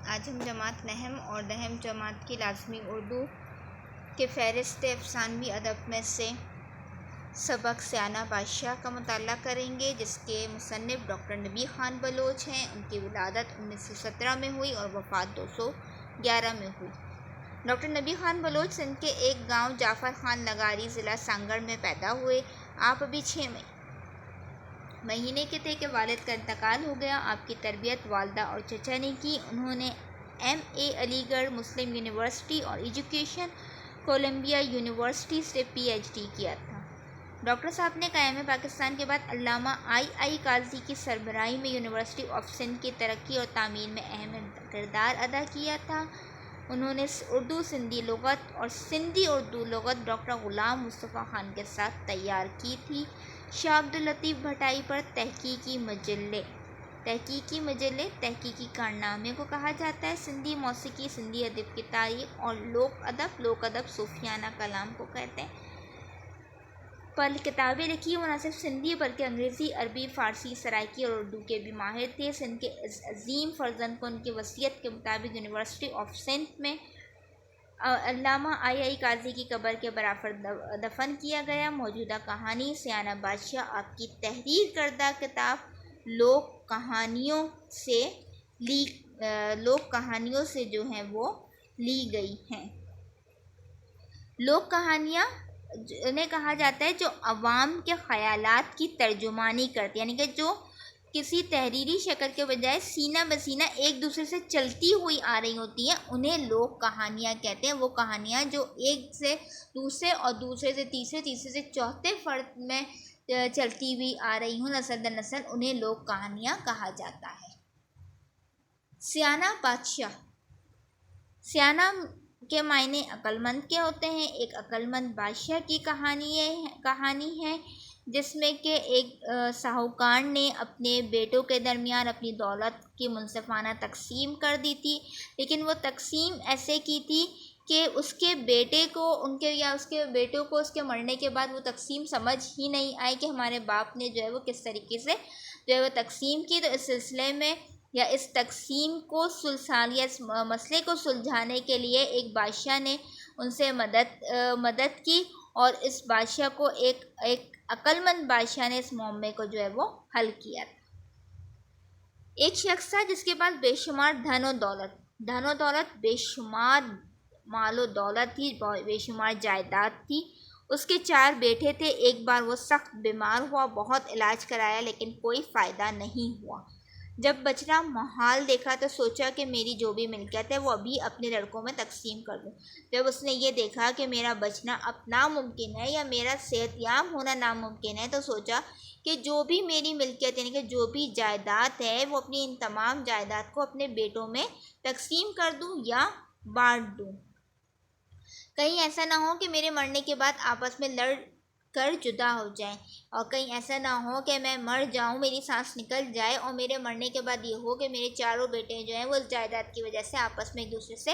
آج ہم جماعت نہم اور دہم جماعت کی لازمی اردو کے فہرست افسانوی ادب میں سے سبق سیانہ بادشاہ کا مطالعہ کریں گے، جس کے مصنف ڈاکٹر نبی خان بلوچ ہیں۔ ان کی ولادت 1917 میں ہوئی اور وفات 211 میں ہوئی۔ ڈاکٹر نبی خان بلوچ سندھ کے ایک گاؤں جعفر خان نگاری ضلع سانگڑ میں پیدا ہوئے۔ آپ ابھی 6 مہینے کے تھے کہ والد کا انتقال ہو گیا۔ آپ کی تربیت والدہ اور چچا نے کی۔ انہوں نے MA علی گڑھ مسلم یونیورسٹی اور ایجوکیشن کولمبیا یونیورسٹی سے PhD کیا تھا۔ ڈاکٹر صاحب نے قیام پاکستان کے بعد علامہ I کاظمی کی سربراہی میں یونیورسٹی آف سندھ کی ترقی اور تعمیر میں اہم کردار ادا کیا تھا۔ انہوں نے اردو سندھی لغت اور سندھی اردو لغت ڈاکٹر غلام مصطفیٰ خان کے ساتھ تیار کی تھی۔ شاہ عبداللطیف بھٹائی پر تحقیقی مجلے تحقیقی کارنامے کو کہا جاتا ہے۔ سندھی موسیقی، سندھی ادب کی تاریخ اور لوک ادب صوفیانہ کلام کو کہتے ہیں۔ پر کتابیں لکھی وہ نہ صرف سندھی بلکہ انگریزی، عربی، فارسی، سرائیکی اور اردو کے بھی ماہر تھے۔ سندھ کے اس عظیم فرزند کو ان کی وصیت کے مطابق یونیورسٹی آف سندھ میں علامہ I کاظمی کی قبر کے برابر دفن کیا گیا۔ موجودہ کہانی سیانہ بادشاہ آپ کی تحریر کردہ کتاب لوک کہانیوں سے جو ہیں وہ لی گئی ہیں۔ لوک کہانیاں انہیں کہا جاتا ہے جو عوام کے خیالات کی ترجمانی کرتی ہیں، یعنی کہ جو کسی تحریری شکل کے بجائے سینہ بسینہ ایک دوسرے سے چلتی ہوئی آ رہی ہوتی ہیں، انہیں لوک کہانیاں کہتے ہیں۔ وہ کہانیاں جو ایک سے دوسرے اور دوسرے سے تیسرے، تیسرے سے چوتھے فرد میں چلتی ہوئی آ رہی ہوں نسل در نسل، انہیں لوک کہانیاں کہا جاتا ہے۔ سیانہ بادشاہ، سیانہ کے معنی عقل مند کے ہوتے ہیں۔ ایک عقل مند بادشاہ کی کہانی ہے جس میں کہ ایک ساہوکار نے اپنے بیٹوں کے درمیان اپنی دولت کی منصفانہ تقسیم کر دی تھی، لیکن وہ تقسیم ایسے کی تھی کہ اس کے بیٹوں کو اس کے مرنے کے بعد وہ تقسیم سمجھ ہی نہیں آئی کہ ہمارے باپ نے جو ہے وہ کس طریقے سے جو ہے وہ تقسیم کی۔ تو اس سلسلے میں یا اس تقسیم کو اس مسئلے کو سلجھانے کے لیے ایک بادشاہ نے ان سے مدد کی، اور اس بادشاہ کو ایک عقل مند بادشاہ نے اس معمے کو جو ہے وہ حل کیا تھا۔ ایک شخص تھا جس کے پاس بے شمار دھن و دولت، بے شمار مال و دولت تھی، بے شمار جائیداد تھی۔ اس کے 4 بیٹے تھے۔ ایک بار وہ سخت بیمار ہوا، بہت علاج کرایا لیکن کوئی فائدہ نہیں ہوا۔ جب بچنا محال دیکھا تو سوچا کہ میری جو بھی ملکیت ہے وہ ابھی اپنے لڑکوں میں تقسیم کر دوں۔ جب اس نے یہ دیکھا کہ میرا بچنا اب ناممکن ہے یا میرا صحت یاب ہونا ناممکن ہے، تو سوچا کہ جو بھی میری ملکیت یعنی کہ جو بھی جائیداد ہے وہ اپنی ان تمام جائیداد کو اپنے بیٹوں میں تقسیم کر دوں یا بانٹ دوں، کہیں ایسا نہ ہو کہ میرے مرنے کے بعد آپس میں لڑ کر جدا ہو جائیں، اور کہیں ایسا نہ ہو کہ میں مر جاؤں، میری سانس نکل جائے اور میرے مرنے کے بعد یہ ہو کہ میرے 4 بیٹے جو ہیں وہ اس جائیداد کی وجہ سے آپس میں ایک دوسرے سے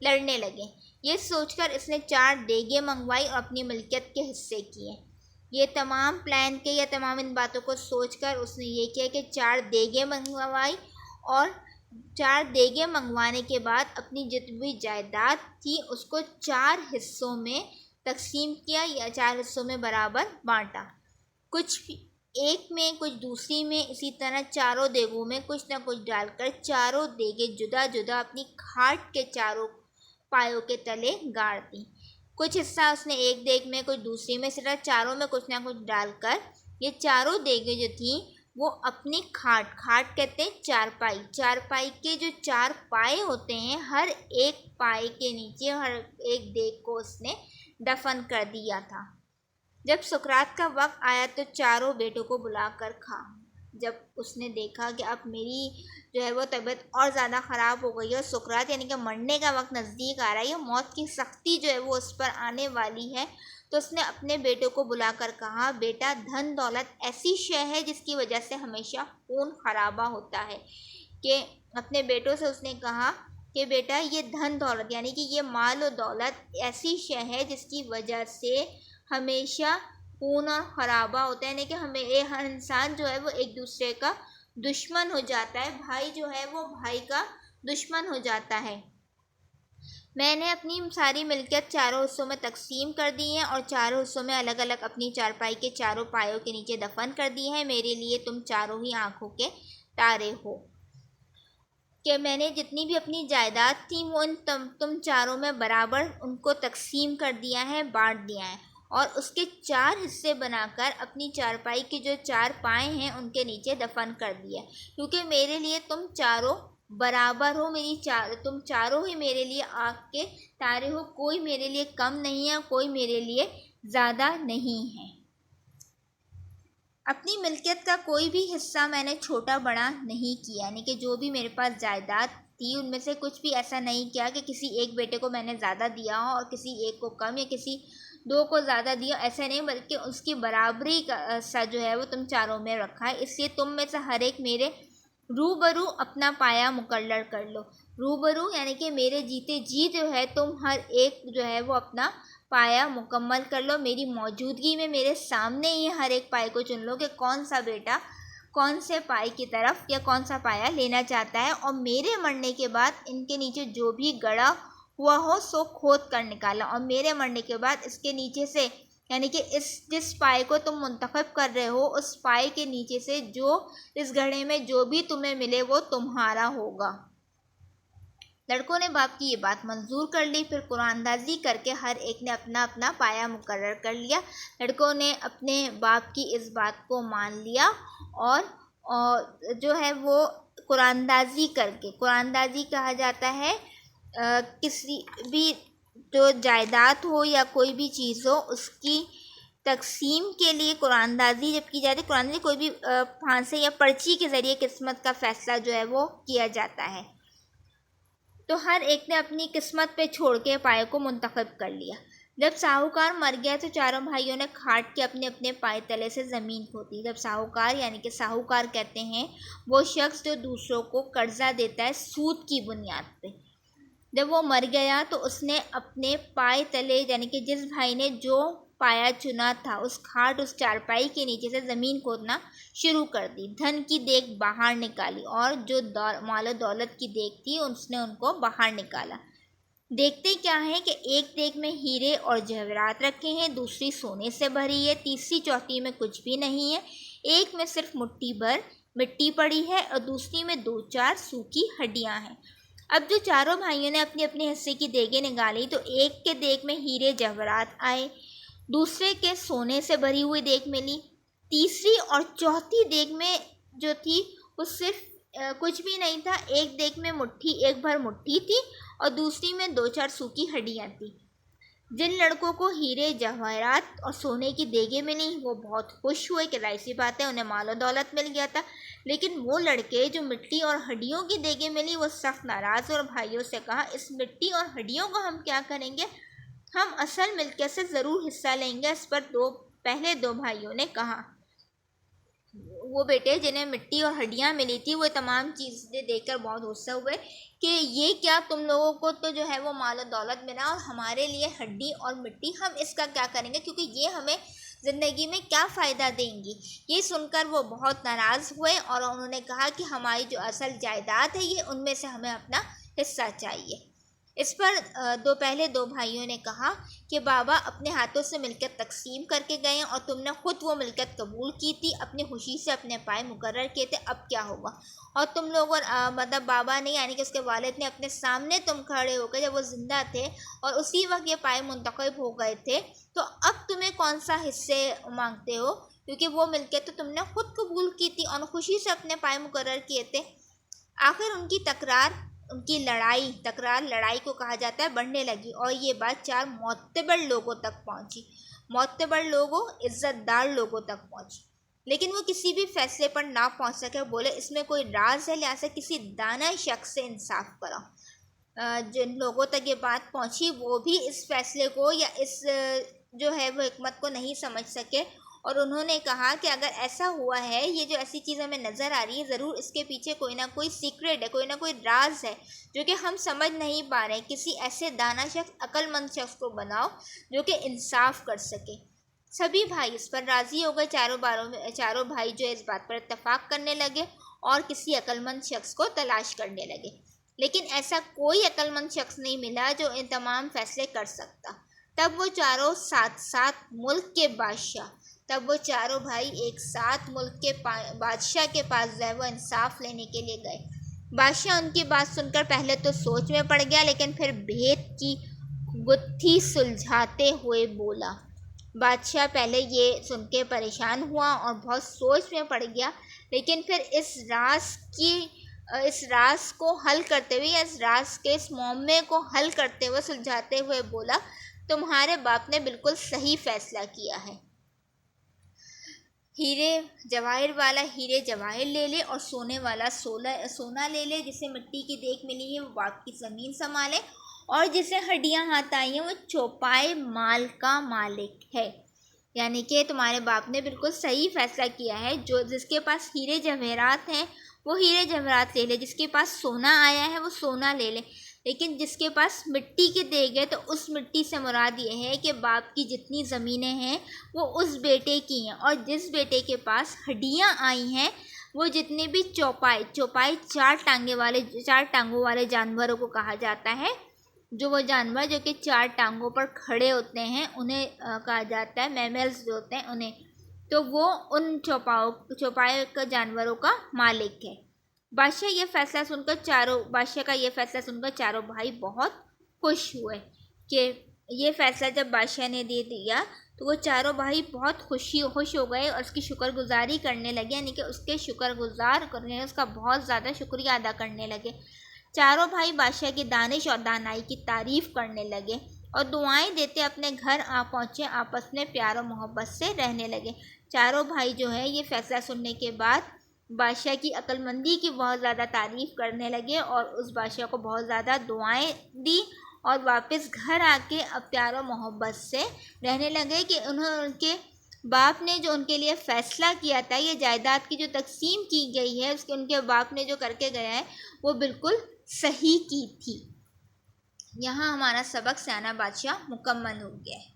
لڑنے لگیں۔ یہ سوچ کر اس نے 4 دیگیں منگوائی اور اپنی ملکیت کے حصے کیے۔ یہ تمام پلان کے یا تمام ان باتوں کو سوچ کر اس نے یہ کیا کہ 4 دیگیں منگوائی، اور 4 دیگیں منگوانے کے بعد اپنی جتنی بھی جائیداد تھی اس کو 4 حصوں میں تقسیم کیا یا 4 حصوں میں برابر بانٹا، کچھ ایک میں کچھ دوسری میں، اسی طرح 4 دیگوں میں کچھ نہ کچھ ڈال کر 4 دیگیں جدا جدا اپنی کھاٹ کے 4 پایوں کے تلے گاڑ دیں۔ کچھ حصہ اس نے ایک دیگ میں، کچھ دوسری میں، اسی طرح 4 میں کچھ نہ کچھ ڈال کر یہ 4 دیگیں جو تھیں وہ اپنی کھاٹ کہتے ہیں چارپائی کے جو 4 پائے ہوتے ہیں، ہر ایک پائے کے نیچے ہر ایک دیگ کو اس نے دفن کر دیا تھا۔ جب سکرات کا وقت آیا تو 4 بیٹوں کو بلا کر کہا، جب اس نے دیکھا کہ اب میری جو ہے وہ طبیعت اور زیادہ خراب ہو گئی ہے، سکرات یعنی کہ مرنے کا وقت نزدیک آ رہا ہے، موت کی سختی جو ہے وہ اس پر آنے والی ہے، تو اس نے اپنے بیٹوں کو بلا کر کہا، بیٹا دھن دولت ایسی شے ہے جس کی وجہ سے ہمیشہ خون خرابہ ہوتا ہے، کہ اپنے بیٹوں سے اس نے کہا کہ بیٹا یہ دھن دولت یعنی کہ یہ مال و دولت ایسی شے ہے جس کی وجہ سے ہمیشہ خون اور خرابہ ہوتا ہے، یعنی کہ ہر انسان جو ہے وہ ایک دوسرے کا دشمن ہو جاتا ہے، بھائی جو ہے وہ بھائی کا دشمن ہو جاتا ہے۔ میں نے اپنی ساری ملکیت چاروں حصوں میں تقسیم کر دی ہے اور چاروں حصوں میں الگ الگ اپنی چارپائی کے چاروں پایوں کے نیچے دفن کر دی ہے۔ میرے لیے تم چاروں ہی آنکھوں کے تارے ہو کہ میں نے جتنی بھی اپنی جائیداد تھی وہ تم چاروں میں برابر ان کو تقسیم کر دیا ہے، بانٹ دیا ہے، اور اس کے 4 حصے بنا کر اپنی چارپائی کے جو 4 پائے ہیں ان کے نیچے دفن کر دیا، کیونکہ میرے لیے تم چاروں برابر ہو، تم چاروں ہی میرے لیے آنکھ کے تارے ہو، کوئی میرے لیے کم نہیں ہے، کوئی میرے لیے زیادہ نہیں ہے۔ اپنی ملکیت کا کوئی بھی حصہ میں نے چھوٹا بڑا نہیں کیا، یعنی کہ جو بھی میرے پاس جائیداد تھی ان میں سے کچھ بھی ایسا نہیں کیا کہ کسی ایک بیٹے کو میں نے زیادہ دیا ہو اور کسی ایک کو کم یا کسی 2 کو زیادہ دیا، ایسا نہیں، بلکہ اس کی برابری کا حصہ جو ہے وہ تم چاروں میں رکھا ہے۔ اس لیے تم میں سے ہر ایک میرے روبرو اپنا پایا مقرر کر لو۔ روبرو یعنی کہ میرے جیتے جی جو ہے تم ہر ایک جو ہے وہ اپنا پایا مکمل کر لو، میری موجودگی میں میرے سامنے ہی ہر ایک پائے کو چن لو کہ کون سا بیٹا کون سے پائے کی طرف یا کون سا پایا لینا چاہتا ہے، اور میرے مرنے کے بعد ان کے نیچے جو بھی گڑا ہوا ہو سو کھود کر نکالا، اور میرے مرنے کے بعد اس کے نیچے سے یعنی کہ جس پائے کو تم منتخب کر رہے ہو اس پائے کے نیچے سے جو اس گھڑے میں جو بھی تمہیں ملے وہ تمہارا ہوگا۔ لڑکوں نے باپ کی یہ بات منظور کر لی، پھر قرآن اندازی کر کے ہر ایک نے اپنا اپنا پایا مقرر کر لیا۔ لڑکوں نے اپنے باپ کی اس بات کو مان لیا اور جو ہے وہ قرآن اندازی کر کے، قرآن اندازی کہا جاتا ہے کسی بھی جو جائیداد ہو یا کوئی بھی چیز ہو اس کی تقسیم کے لیے قرآن اندازی جب کی جاتی ہے، قرآن اندازی کوئی بھی پھانسے یا پرچی کے ذریعے قسمت کا فیصلہ جو ہے وہ کیا جاتا ہے، تو ہر ایک نے اپنی قسمت پہ چھوڑ کے پائے کو منتخب کر لیا۔ جب ساہوکار مر گیا تو چاروں بھائیوں نے کھاٹ کے اپنے اپنے پائے تلے سے زمین کھودی۔ جب ساہوکار یعنی کہ ساہوکار کہتے ہیں وہ شخص جو دوسروں کو قرضہ دیتا ہے سود کی بنیاد پہ، جب وہ مر گیا تو اس نے اپنے پائے تلے یعنی کہ جس بھائی نے جو پایا چنا تھا اس کھاٹ اس چارپائی کے نیچے سے زمین کھودنا شروع کر دی، دھن کی دیگ باہر نکالی اور جو مال و دولت کی دیگ تھی اس نے ان کو باہر نکالا۔ دیکھتے کیا ہے کہ ایک دیگ میں ہیرے اور جواہرات رکھے ہیں، دوسری سونے سے بھری ہے، تیسری چوتھی میں کچھ بھی نہیں ہے، ایک میں صرف مٹھی بھر مٹی پڑی ہے اور دوسری میں 2-4 سوکھی ہڈیاں ہیں۔ اب جو چاروں بھائیوں نے اپنے اپنے حصے کی دیگیں نکالی تو ایک کے دیگ میں ہیرے جواہرات آئے، دوسرے کے سونے سے بھری ہوئی دیگ ملی، تیسری اور چوتھی دیگ میں جو تھی وہ صرف کچھ بھی نہیں تھا، ایک دیگ میں ایک بھر مٹھی تھی اور دوسری میں 2-4 سوکھی ہڈیاں تھیں۔ جن لڑکوں کو ہیرے جواہرات اور سونے کی دیگیں ملی وہ بہت خوش ہوئے کہ ظاہر سی بات ہے انہیں مال و دولت مل گیا تھا، لیکن وہ لڑکے جو مٹی اور ہڈیوں کی دیگیں ملی وہ سخت ناراض ہوئے اور بھائیوں سے کہا اس مٹی اور ہڈیوں کو ہم کیا کریں گے، ہم اصل ملکیت سے ضرور حصہ لیں گے۔ اس پر پہلے 2 بھائیوں نے کہا، وہ بیٹے جنہیں مٹی اور ہڈیاں ملی تھی وہ تمام چیزیں دیکھ کر بہت غصہ ہوئے کہ یہ کیا، تم لوگوں کو تو جو ہے وہ مال و دولت ملا اور ہمارے لیے ہڈی اور مٹی، ہم اس کا کیا کریں گے، کیونکہ یہ ہمیں زندگی میں کیا فائدہ دیں گی۔ یہ سن کر وہ بہت ناراض ہوئے اور انہوں نے کہا کہ ہماری جو اصل جائیداد ہے یہ ان میں سے ہمیں اپنا حصہ چاہیے۔ اس پر پہلے 2 بھائیوں نے کہا کہ بابا اپنے ہاتھوں سے ملکیت تقسیم کر کے گئے اور تم نے خود وہ ملکیت قبول کی تھی، اپنی خوشی سے اپنے پائے مقرر کیے تھے، اب کیا ہوگا، اور تم لوگوں مطلب بابا نے یعنی کہ اس کے والد نے اپنے سامنے تم کھڑے ہو کے جب وہ زندہ تھے اور اسی وقت یہ پائے منتخب ہو گئے تھے تو اب تمہیں کون سا حصے مانگتے ہو، کیونکہ وہ ملکیت تو تم نے خود قبول کی تھی اور خوشی سے اپنے پائے مقرر کیے تھے۔ آخر ان کی لڑائی کو کہا جاتا ہے بڑھنے لگی اور یہ بات 4 معتبر لوگوں تک پہنچی، معتبر لوگوں عزت دار لوگوں تک پہنچی، لیکن وہ کسی بھی فیصلے پر نہ پہنچ سکے، بولے اس میں کوئی راز ہے لہٰذا کسی دانا شخص سے انصاف کراؤ۔ جن لوگوں تک یہ بات پہنچی وہ بھی اس فیصلے کو یا اس جو ہے وہ حکمت کو نہیں سمجھ سکے اور انہوں نے کہا کہ اگر ایسا ہوا ہے، یہ جو ایسی چیز ہمیں نظر آ رہی ہے ضرور اس کے پیچھے کوئی نہ کوئی سیکرٹ ہے، کوئی نہ کوئی راز ہے جو کہ ہم سمجھ نہیں پا رہے ہیں، کسی ایسے دانا شخص عقل مند شخص کو بناؤ جو کہ انصاف کر سکے۔ سبھی بھائی اس پر راضی ہو گئے، چاروں بھائی جو اس بات پر اتفاق کرنے لگے اور کسی عقل مند شخص کو تلاش کرنے لگے۔ لیکن ایسا کوئی عقل مند شخص نہیں ملا جو ان تمام فیصلے کر سکتا۔ تب وہ چاروں ملک کے بادشاہ تب وہ چاروں بھائی ایک ساتھ ملک کے بادشاہ کے پاس جو ہے وہ انصاف لینے کے لیے گئے۔ بادشاہ ان کی بات سن کر پہلے تو سوچ میں پڑ گیا، لیکن پھر بھید کی گتھی سلجھاتے ہوئے بولا۔ بادشاہ پہلے یہ سن کے پریشان ہوا اور بہت سوچ میں پڑ گیا، لیکن پھر اس راز کو حل کرتے ہوئے، اس راز کے اس معمے کو حل کرتے ہوئے، سلجھاتے ہوئے بولا، تمہارے باپ نے بالکل صحیح فیصلہ کیا ہے۔ ہیرے جواہر والا ہیرے جواہر لے لے اور سونے والا سونا لے لے، جسے مٹی کی دیکھ ملی ہے وہ باپ کی زمین سنبھالے، اور جسے ہڈیاں ہاتھ آئی ہیں وہ چوپائے مال کا مالک ہے۔ یعنی کہ تمہارے باپ نے بالکل صحیح فیصلہ کیا ہے، جس کے پاس ہیرے جواہرات ہیں وہ ہیرے جواہرات لے لے، جس کے پاس سونا آیا ہے وہ سونا لے لے، لیکن جس کے پاس مٹی کی دیگ ہے تو اس مٹی سے مراد یہ ہے کہ باپ کی جتنی زمینیں ہیں وہ اس بیٹے کی ہیں، اور جس بیٹے کے پاس ہڈیاں آئی ہیں وہ جتنے بھی چوپائے چار ٹانگوں والے جانوروں کو کہا جاتا ہے، جو وہ جانور جو کہ چار ٹانگوں پر کھڑے ہوتے ہیں انہیں کہا جاتا ہے میملز جو ہوتے ہیں انہیں، تو وہ ان چوپائے جانوروں کا مالک ہے۔ بادشاہ کا یہ فیصلہ سن کر چاروں بھائی بہت خوش ہوئے کہ یہ فیصلہ جب بادشاہ نے دے دیا تو وہ چاروں بھائی بہت خوش ہو گئے اور اس کی شکر گزاری کرنے لگے، یعنی کہ اس کے شکر گزار کرنے، اس کا بہت زیادہ شکریہ ادا کرنے لگے۔ چاروں بھائی بادشاہ کی دانش اور دانائی کی تعریف کرنے لگے اور دعائیں دیتے اپنے گھر پہنچے، آپس میں پیار و محبت سے رہنے لگے۔ چاروں بھائی جو ہے یہ فیصلہ سننے کے بعد بادشاہ کی عقل مندی کی بہت زیادہ تعریف کرنے لگے اور اس بادشاہ کو بہت زیادہ دعائیں دی، اور واپس گھر آ کے اب پیار و محبت سے رہنے لگے کہ ان کے باپ نے جو ان کے لیے فیصلہ کیا تھا، یہ جائیداد کی جو تقسیم کی گئی ہے ان کے باپ نے جو کر کے گیا ہے وہ بالکل صحیح کی تھی۔ یہاں ہمارا سبق سیانہ بادشاہ مکمل ہو گیا ہے۔